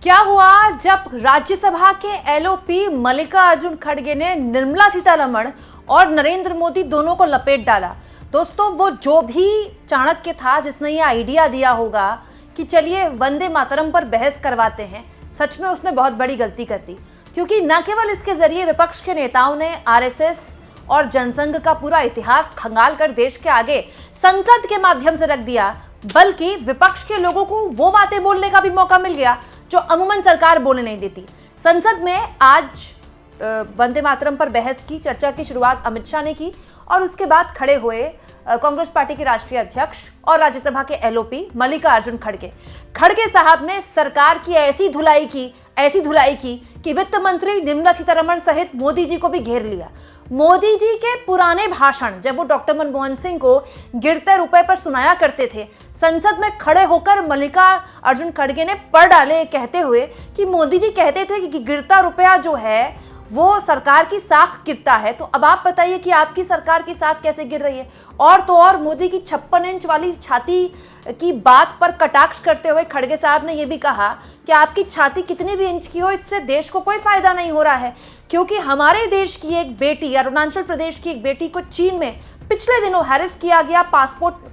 क्या हुआ जब राज्यसभा के एलओपी मल्लिकार्जुन खड़गे ने निर्मला सीतारमण और नरेंद्र मोदी दोनों को लपेट डाला। दोस्तों, वो जो भी चाणक्य था जिसने ये आइडिया दिया होगा कि चलिए वंदे मातरम पर बहस करवाते हैं, सच में उसने बहुत बड़ी गलती कर दी, क्योंकि न केवल इसके जरिए विपक्ष के नेताओं ने आरएसएस और जनसंघ का पूरा इतिहास खंगाल कर देश के आगे संसद के माध्यम से रख दिया, बल्कि विपक्ष के लोगों को वो बातें बोलने का भी मौका मिल गया जो अमूमन सरकार बोलने नहीं देती। संसद में आज वंदे मातरम पर बहस की चर्चा की शुरुआत अमित शाह ने की और उसके बाद खड़े हुए कांग्रेस पार्टी के राष्ट्रीय अध्यक्ष और राज्यसभा के एलओपी मल्लिकार्जुन खड़गे साहब ने सरकार की ऐसी धुलाई की कि वित्त मंत्री निर्मला सीतारमण सहित मोदी जी को भी घेर लिया। मोदी जी के पुराने भाषण जब वो डॉक्टर मनमोहन सिंह को गिरते रुपए पर सुनाया करते थे, संसद में खड़े होकर मल्लिकार्जुन खड़गे ने पढ़ डाले कहते हुए कि मोदी जी कहते थे कि गिरता रुपया जो है वो सरकार की साख गिरता है। तो अब आप बताइए कि आपकी सरकार की साख कैसे गिर रही है। और तो और मोदी की 56 इंच वाली छाती की बात पर कटाक्ष करते हुए खड़गे साहब ने यह भी कहा कि आपकी छाती कितनी भी इंच की हो, इससे देश को कोई फायदा नहीं हो रहा है, क्योंकि हमारे देश की एक बेटी, अरुणाचल प्रदेश की एक बेटी को चीन में पिछले दिनों हैरेस किया गया। पासपोर्ट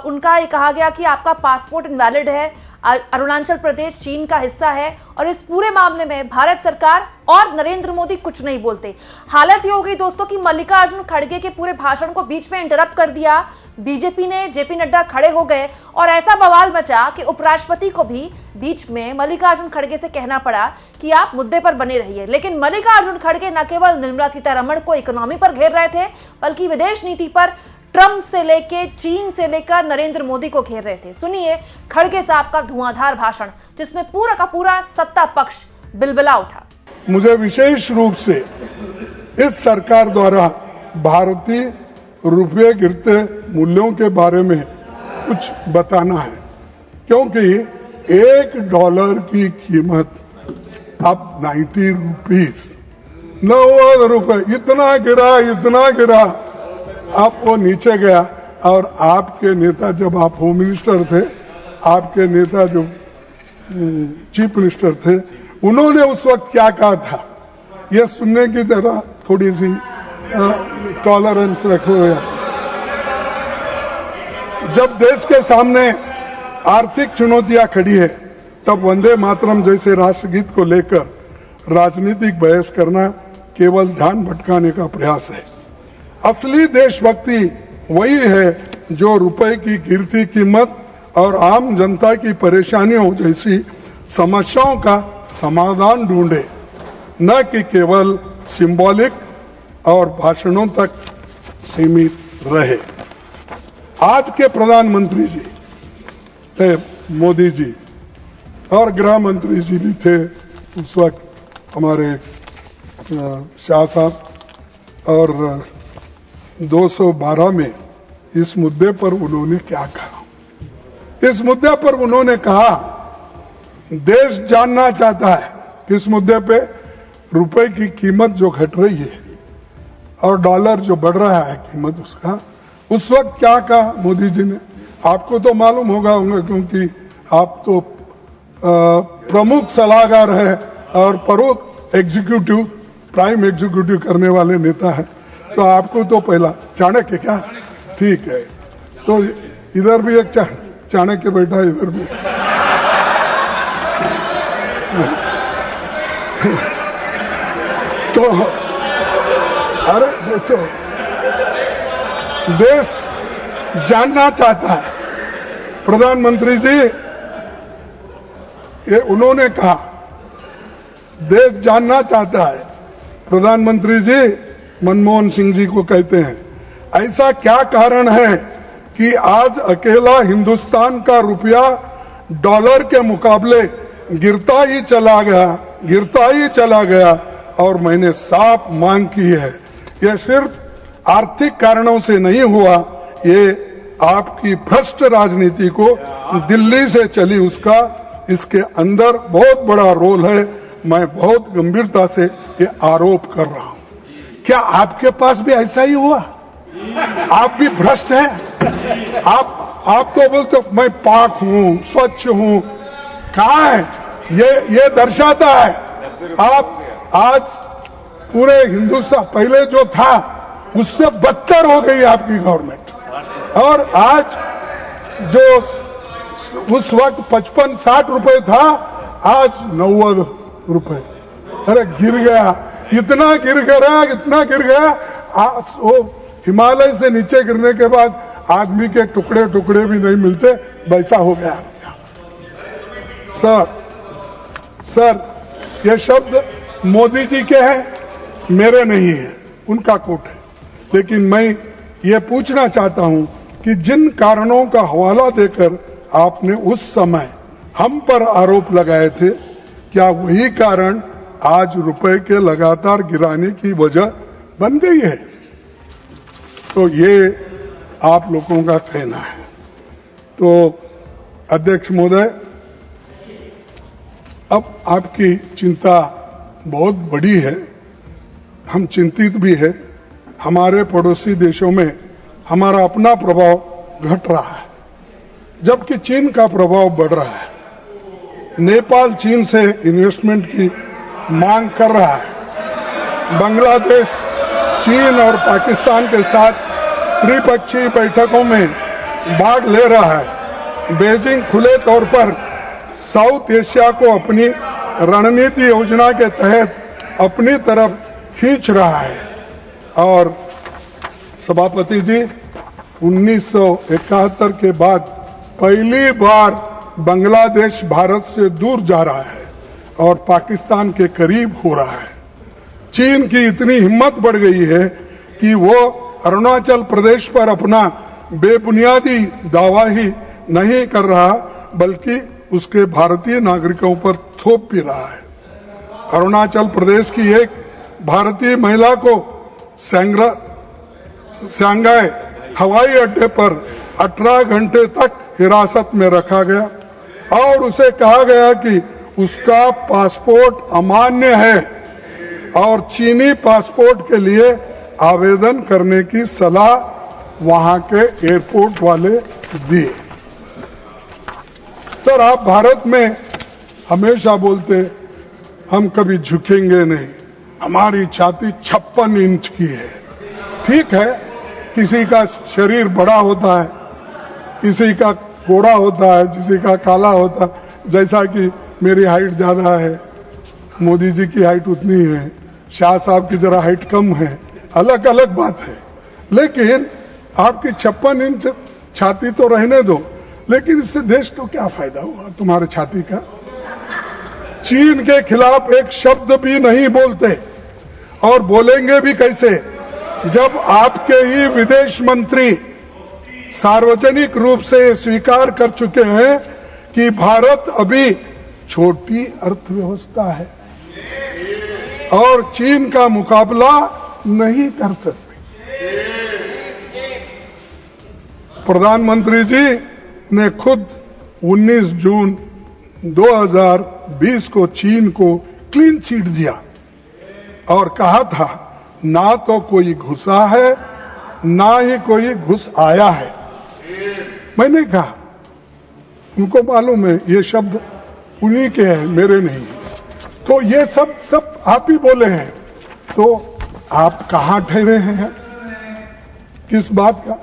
उनका ये कहा गया कि आपका पासपोर्ट इनवैलिड है, अरुणाचल प्रदेश चीन का हिस्सा है, और इस पूरे मामले में भारत सरकार और नरेंद्र मोदी कुछ नहीं बोलते। हालत ये हो गई दोस्तों कि मल्लिकार्जुन खड़गे के पूरे भाषण को बीच में इंटरप्ट कर दिया। बीजेपी ने जेपी नड्डा खड़े हो गए और ऐसा बवाल मचा कि उपराष्ट्रपति को भी बीच में मल्लिकार्जुन खड़गे से कहना पड़ा कि आप मुद्दे पर बने रहिए। लेकिन मल्लिकार्जुन खड़गे न केवल निर्मला सीतारमण को इकोनॉमी पर घेर रहे थे, बल्कि विदेश नीति पर ट्रंप से लेके चीन से लेकर नरेंद्र मोदी को घेर रहे थे। सुनिए खड़गे साहब का धुआंधार भाषण, जिसमें पूरा का पूरा सत्ता पक्ष बिलबिला उठा। मुझे विशेष रूप से इस सरकार द्वारा भारतीय रुपये गिरते मूल्यों के बारे में कुछ बताना है, क्योंकि $1 की कीमत अब 90 रुपीस, 90 रुपए, इतना गिरा, अब वो नीचे गया। और आपके नेता, जब आप होम मिनिस्टर थे, आपके नेता जो चीफ मिनिस्टर थे, उन्होंने उस वक्त क्या कहा था, ये सुनने की तरह थोड़ी सी टॉलरेंस रखो। जब देश के सामने आर्थिक चुनौतियां खड़ी है, तब वंदे मातरम जैसे राष्ट्रगीत को लेकर राजनीतिक बहस करना केवल ध्यान भटकाने का प्रयास है। असली देशभक्ति वही है जो रुपए की गिरती कीमत और आम जनता की परेशानियों जैसी समस्याओं का समाधान ढूंढे, न कि केवल सिंबॉलिक और भाषणों तक सीमित रहे। आज के प्रधानमंत्री जी थे मोदी जी, और गृह मंत्री जी भी थे उस वक्त हमारे शाह साहब, और 212 में इस मुद्दे पर उन्होंने क्या कहा। इस मुद्दे पर उन्होंने कहा, देश जानना चाहता है किस मुद्दे पे, रुपए की कीमत जो घट रही है और डॉलर जो बढ़ रहा है कीमत उसका। उस वक्त क्या कहा मोदी जी ने, आपको तो मालूम होगा क्योंकि आप तो प्रमुख सलाहकार है और प्रमुख एग्जीक्यूटिव, प्राइम एग्जीक्यूटिव करने वाले नेता है, तो आपको तो पहला चाणक्य क्या, ठीक है, तो इधर भी एक चाणक्य बैठा, इधर भी तो अरे बैठो, देश जानना चाहता है। प्रधानमंत्री जी, ये उन्होंने कहा, देश जानना चाहता है। प्रधानमंत्री जी मनमोहन सिंह जी को कहते हैं, ऐसा क्या कारण है कि आज अकेला हिंदुस्तान का रुपया डॉलर के मुकाबले गिरता ही चला गया, और मैंने साफ मांग की है, यह सिर्फ आर्थिक कारणों से नहीं हुआ, ये आपकी भ्रष्ट राजनीति को दिल्ली से चली उसका इसके अंदर बहुत बड़ा रोल है। मैं बहुत गंभीरता से ये आरोप कर रहा हूं। क्या आपके पास भी ऐसा ही हुआ? आप भी भ्रष्ट हैं? आप तो बोलते मैं पाक हूं, स्वच्छ हूं, कहाँ है? ये दर्शाता है आप आज पूरे हिंदुस्तान पहले जो था उससे बदतर हो गई आपकी गवर्नमेंट। और आज जो उस वक्त 55-60 रुपए था आज 90 रुपए। अरे गिर गया, इतना गिर गया आज वो हिमालय से नीचे गिरने के बाद आदमी के टुकड़े टुकड़े भी नहीं मिलते, वैसा हो गया आपके हाथ। सर ये शब्द मोदी जी के हैं, मेरे नहीं है, उनका कोट है। लेकिन मैं ये पूछना चाहता हूं कि जिन कारणों का हवाला देकर आपने उस समय हम पर आरोप लगाए थे, क्या वही कारण आज रुपए के लगातार गिराने की वजह बन गई है? तो ये आप लोगों का कहना है। तो अध्यक्ष महोदय, अब आपकी चिंता बहुत बड़ी है, हम चिंतित भी है। हमारे पड़ोसी देशों में हमारा अपना प्रभाव घट रहा है, जबकि चीन का प्रभाव बढ़ रहा है। नेपाल चीन से इन्वेस्टमेंट की मांग कर रहा है। बांग्लादेश चीन और पाकिस्तान के साथ त्रिपक्षीय बैठकों में भाग ले रहा है। बीजिंग खुले तौर पर साउथ एशिया को अपनी रणनीति योजना के तहत अपनी तरफ खींच रहा है। और सभापति जी, 1971 के बाद पहली बार बांग्लादेश भारत से दूर जा रहा है और पाकिस्तान के करीब हो रहा है। चीन की इतनी हिम्मत बढ़ गई है कि वो अरुणाचल प्रदेश पर अपना बेबुनियादी दावा ही नहीं कर रहा, बल्कि उसके भारतीय नागरिकों पर थोप भी रहा है। अरुणाचल प्रदेश की एक भारतीय महिला को सांघाई हवाई अड्डे पर 18 घंटे तक हिरासत में रखा गया और उसे कहा गया कि उसका पासपोर्ट अमान्य है और चीनी पासपोर्ट के लिए आवेदन करने की सलाह वहां के एयरपोर्ट वाले दिए। सर, आप भारत में हमेशा बोलते हम कभी झुकेंगे नहीं, हमारी छाती 56 इंच की है। ठीक है, किसी का शरीर बड़ा होता है, किसी का गोरा होता है, किसी का काला होता है। जैसा कि मेरी हाइट ज्यादा है, मोदी जी की हाइट उतनी है, शाह साहब की जरा हाइट कम है, अलग अलग बात है। लेकिन आपकी 56 इंच छाती तो रहने दो, लेकिन इससे देश को क्या फायदा हुआ तुम्हारे छाती का? चीन के खिलाफ एक शब्द भी नहीं बोलते और बोलेंगे भी कैसे, जब आपके ही विदेश मंत्री सार्वजनिक रूप से स्वीकार कर चुके हैं कि भारत अभी छोटी अर्थव्यवस्था है और चीन का मुकाबला नहीं कर सकती। प्रधानमंत्री जी ने खुद 19 जून 2020 को चीन को क्लीन चिट दिया और कहा था ना तो कोई घुसा है ना ही कोई घुस आया है। मैंने कहा, उनको मालूम है ये शब्द उन्हीं के हैं, मेरे नहीं। तो ये सब आप ही बोले हैं, तो आप कहाँ ठहरे हैं किस बात का?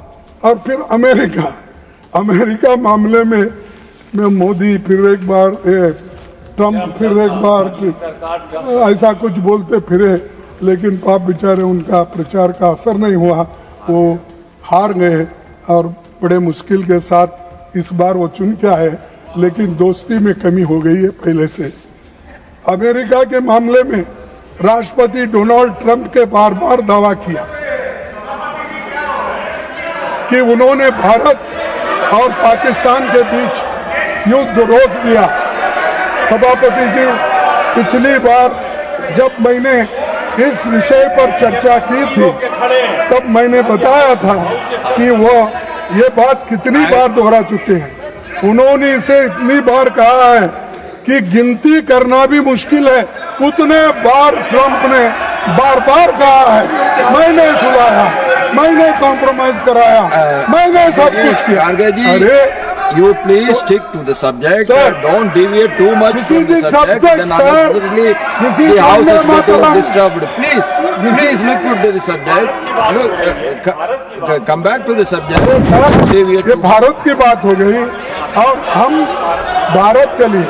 और फिर अमेरिका मामले में मोदी फिर एक बार, ट्रंप फिर एक बार, ऐसा कुछ बोलते फिरे, लेकिन पाप बेचारे उनका प्रचार का असर नहीं हुआ, वो हार गए और बड़े मुश्किल के साथ इस बार वो चुन के आए। लेकिन दोस्ती में कमी हो गई है पहले से। अमेरिका के मामले में राष्ट्रपति डोनाल्ड ट्रंप के बार बार दावा किया कि उन्होंने भारत और पाकिस्तान के बीच युद्ध रोक दिया। सभापति जी, पिछली बार जब मैंने इस विषय पर चर्चा की थी तब मैंने बताया था कि वो ये बात कितनी बार दोहरा चुके हैं। उन्होंने इसे इतनी बार कहा है कि गिनती करना भी मुश्किल है, उतने बार ट्रंप ने बार बार कहा है मैंने सुलाया, मैंने कॉम्प्रोमाइज कराया, मैंने सब कुछ किया। अरे You please stick to the subject. Sir, Don't deviate too much this from is the the subject. subject, Then sir. unnecessarily This is the house is Vande getting Mataram. disturbed. Please look to the subject. Look, come back to the subject. Deviate ये too Bharat की बात हो गई और हम भारत के लिए,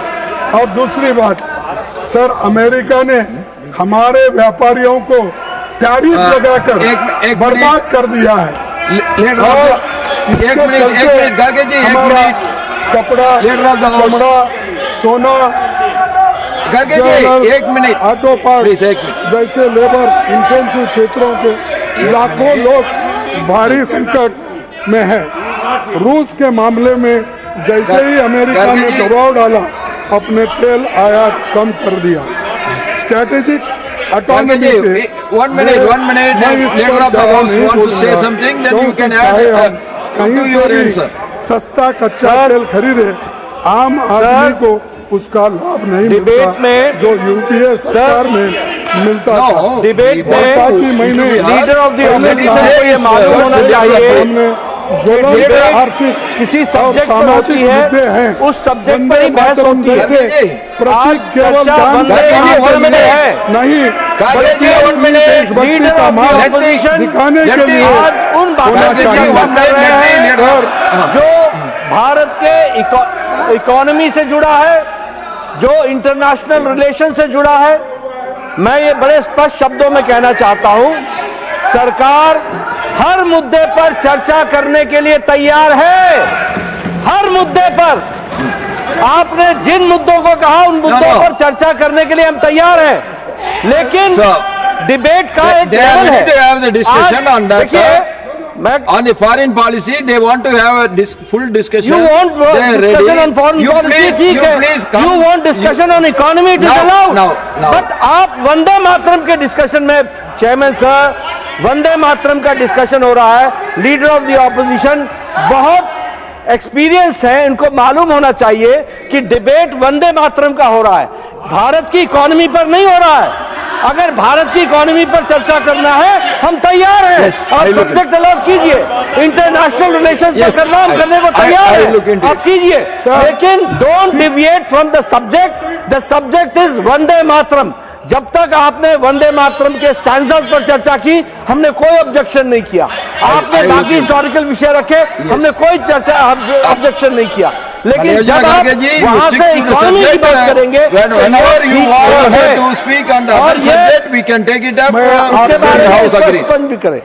और दूसरी बात सर, अमेरिका ने हमारे व्यापारियों को टैरिफ लगाकर एक बर्बाद मिनट। कर दिया है। Leader और of the- इसके एक मिनट चलते गार्गे जी, एक हमारा मिनट। कपड़ा, Leader of the House। चमड़ा, सोना, गार्गे जी, ज्वेलर, एक मिनट। ऑटो पार्ट Please, एक मिनट। जैसे लेबर इंटेंसिव क्षेत्रों के लाखों लोग भारी संकट में है। रूस के मामले में जैसे ही अमेरिका गार्गे ने जी। दबाव डाला, अपने तेल आयात कम कर दिया। Strategic गार्गे ji, one minute. Leader of the House want to say something, then you can add कहीं to your से भी answer. सस्ता कच्चा तेल खरीदे, आम आदमी को उसका लाभ नहीं डिबेट मिलता में- जो यूपीए सरकार में मिलता No, था। डिबेट में और बाकी महीने लीडर ऑफ द पहले ऑपोजिशन को ये मालूम होना चाहिए हमने जो लोग डिबेट आर्थिक किसी और सब्जेक्ट पर सामाजिक होती है, मुद्दे हैं, उस सब्जेक्ट वंदे पर ही बहस मातरम होती है। जैसे प्रतीक आज केवल चर्चा दान वंदे देने के मातरम में लिए है। नहीं, गार्गे जी, बल्कि one minute। देशभक्ति लीडर का ऑफ द मार्ग ऑपोजिशन दिखाने के लिए आज उन बातों होना की चाहिए। बात कर रहे हैं और जो भारत के इकोनॉमी से जुड़ा है, जो इंटरनेशनल रिलेशन से जुड़ा है। मैं ये बड़े स्पष्ट शब्दों में कहना चाहता हूं, सरकार हर मुद्दे पर चर्चा करने के लिए तैयार है। हर मुद्दे पर आपने जिन मुद्दों को कहा, उन मुद्दों no. पर चर्चा करने के लिए हम तैयार हैं। लेकिन Sir, डिबेट का एक they are level ready to have the है। discussion आज on that, देखिए, मैं On the foreign policy, they want to have a full discussion. You want They are discussion ready. on foreign You policy, please- ठीक you है। please come. You want discussion on economy, it is Now, allowed. now. But आप वंदे मातरम के discussion में, chairman sir, Vande Mataram का discussion हो रहा है। Leader of the opposition बहुत एक्सपीरियंस है, इनको मालूम होना चाहिए कि डिबेट वंदे मातरम का हो रहा है, भारत की इकोनॉमी पर नहीं हो रहा है। अगर भारत की इकोनॉमी पर चर्चा करना है, हम तैयार हैं। Yes, आप I look सब्जेक्ट अलग कीजिए, इंटरनेशनल रिलेशन पर Yes, करना, हम I- करने को I तैयार look हैं। into आप it. कीजिए, लेकिन don't deviate from the subject. The subject is Vande Mataram. जब तक आपने वंदे मातरम के स्टैंडर्ड पर चर्चा की, हमने कोई ऑब्जेक्शन नहीं किया। आपने I बाकी हिस्टोरिकल विषय रखे, हमने कोई चर्चा ऑब्जेक्शन नहीं किया। लेकिन जब आप वहां से इकोनॉमी की बात करेंगे, whenever you want to speak on the और other ये subject, we can take it up. मैं इसके बारे में House agrees. स्पष्ट भी करें।